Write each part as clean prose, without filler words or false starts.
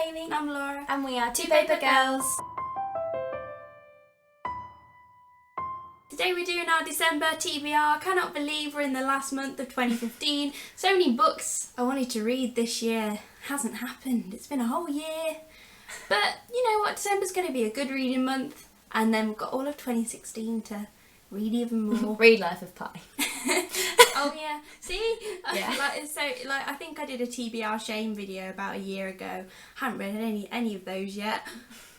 Amy. I'm Laura. And we are Two Paper Girls. Today we're doing our December TBR. I cannot believe we're in the last month of 2015. So many books I wanted to read this year. Hasn't happened. It's been a whole year. But you know what? December's going to be a good reading month. And then we've got all of 2016 to read even more. Read Life of Pi. Oh yeah, see? Yeah. I think I did a TBR shame video about a year ago. Haven't read any of those yet.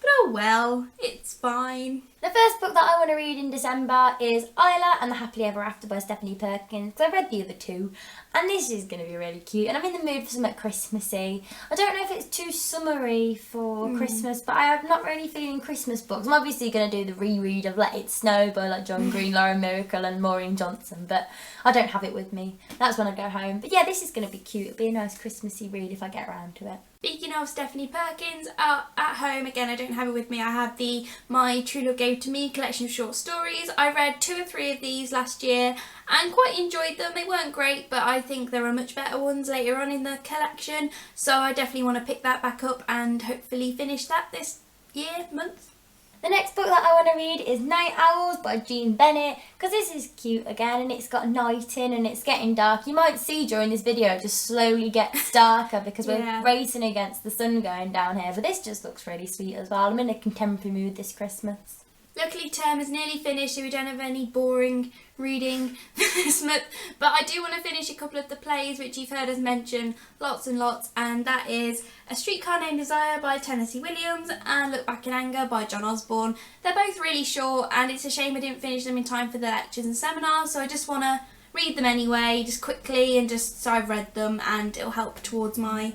But oh well, it's fine. The first book that I want to read in December is Isla and the Happily Ever After by Stephanie Perkins, because I've read the other two, and this is going to be really cute, and I'm in the mood for something Christmassy. I don't know if it's too summery for Christmas, but I'm not really feeling Christmas books. I'm obviously going to do the reread of Let It Snow by like John Green, Lauren Miracle and Maureen Johnson, but I don't have it with me. That's when I go home. But yeah, this is going to be cute. It'll be a nice Christmassy read if I get around to it. Speaking of Stephanie Perkins, at home, again I don't have it with me, I have the My True Love Gave to Me collection of short stories. I read 2 or 3 of these last year and quite enjoyed them. They weren't great, but I think there are much better ones later on in the collection, so I definitely want to pick that back up and hopefully finish that this month. The next book that I want to read is Night Owls by Jean Bennett, because this is cute again and it's got night in and it's getting dark. You might see during this video it just slowly gets darker because we're racing against the sun going down here, but this just looks really sweet as well. I'm in a contemporary mood this Christmas. Luckily term is nearly finished, so we don't have any boring reading this month, but I do want to finish a couple of the plays which you've heard us mention lots and lots, and that is A Streetcar Named Desire by Tennessee Williams and Look Back in Anger by John Osborne. They're both really short and it's a shame I didn't finish them in time for the lectures and seminars, so I just want to read them anyway, just quickly, and just so I've read them and it'll help towards my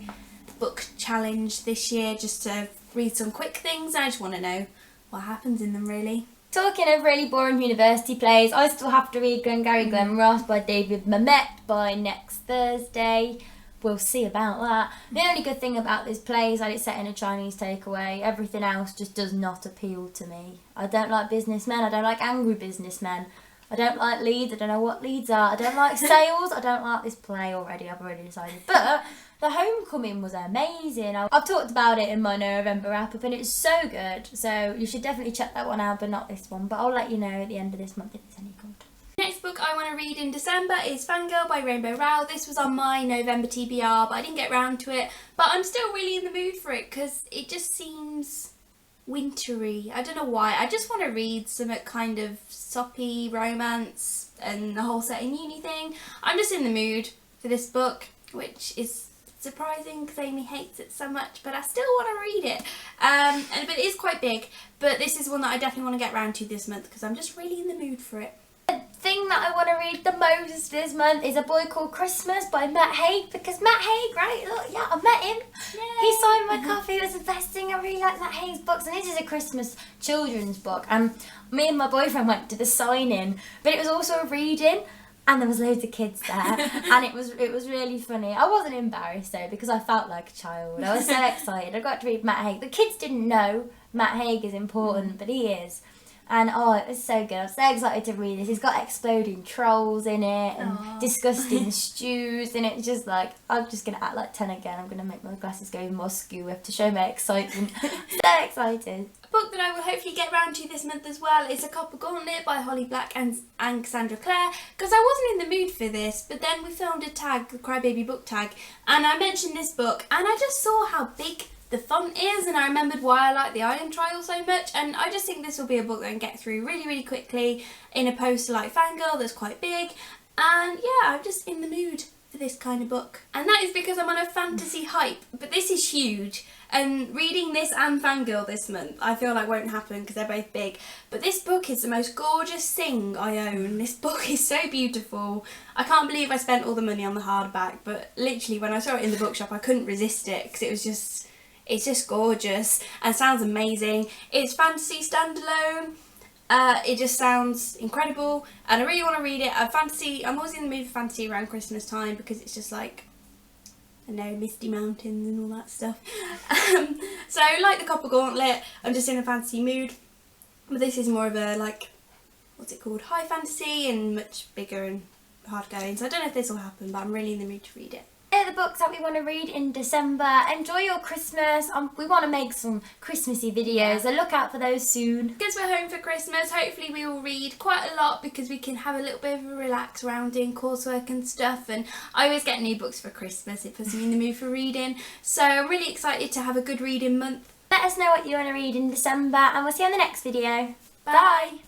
book challenge this year, just to read some quick things. I just want to know what happens in them really. Talking of really boring university plays, I still have to read Glengarry Glen Ross by David Mamet by next Thursday. We'll see about that. The only good thing about this play is that it's set in a Chinese takeaway. Everything else just does not appeal to me. I don't like businessmen, I don't like angry businessmen. I don't like leads, I don't know what leads are. I don't like sales, I don't like this play already, I've already decided. But The Homecoming was amazing. I've talked about it in my November wrap-up and it's so good. So you should definitely check that one out, but not this one. But I'll let you know at the end of this month if it's any good. Next book I want to read in December is Fangirl by Rainbow Rowell. This was on my November TBR, but I didn't get round to it. But I'm still really in the mood for it because it just seems wintry. I don't know why. I just want to read some kind of soppy romance and the whole set in uni thing. I'm just in the mood for this book, which is surprising because Amy hates it so much, but I still want to read it. But it is quite big, but this is one that I definitely want to get round to this month because I'm just really in the mood for it. The thing that I want to read the most this month is A Boy Called Christmas by Matt Haig, because Matt Haig, right? Look, yeah, I met him. Yay. He signed my coffee. It was the best thing. I really like Matt Haig's books, and this is a Christmas children's book. And me and my boyfriend went to the signing, but it was also a reading. And there was loads of kids there, and it was really funny. I wasn't embarrassed though because I felt like a child. I was so excited. I got to read Matt Haig. The kids didn't know Matt Haig is important, but he is. And oh, it was so good. I was so excited to read this. He's got exploding trolls in it and disgusting stews, and it's just like, I'm just going to act like 10 again. I'm going to make my glasses go even more skew to show my excitement. So excited. A book that I will hopefully get round to this month as well is A Copper Gauntlet by Holly Black and Cassandra Clare, because I wasn't in the mood for this, but then we filmed a tag, the Crybaby book tag, and I mentioned this book and I just saw how big the font is, and I remembered why I like the Island Trial so much, and I just think this will be a book that I can get through really, really quickly in a poster like Fangirl that's quite big, and yeah, I'm just in the mood for this kind of book. And that is because I'm on a fantasy hype, but this is huge, and reading this and Fangirl this month I feel like won't happen because they're both big, but this book is the most gorgeous thing I own. This book is so beautiful. I can't believe I spent all the money on the hardback, but literally when I saw it in the bookshop I couldn't resist it because it was just, it's just gorgeous and sounds amazing. It's fantasy standalone. It just sounds incredible and I really want to read it. I'm always in the mood for fantasy around Christmas time because it's just like, I know, misty mountains and all that stuff. So like The Copper Gauntlet, I'm just in a fantasy mood. But this is more of a, like, what's it called, high fantasy and much bigger and hard going. So I don't know if this will happen, but I'm really in the mood to read it. They're the books that we want to read in December. Enjoy your Christmas. We want to make some Christmassy videos, so look out for those soon. Because we're home for Christmas, hopefully we will read quite a lot because we can have a little bit of a relax around doing coursework and stuff. And I always get new books for Christmas. It puts me in the mood for reading. So I'm really excited to have a good reading month. Let us know what you want to read in December, and we'll see you on the next video. Bye.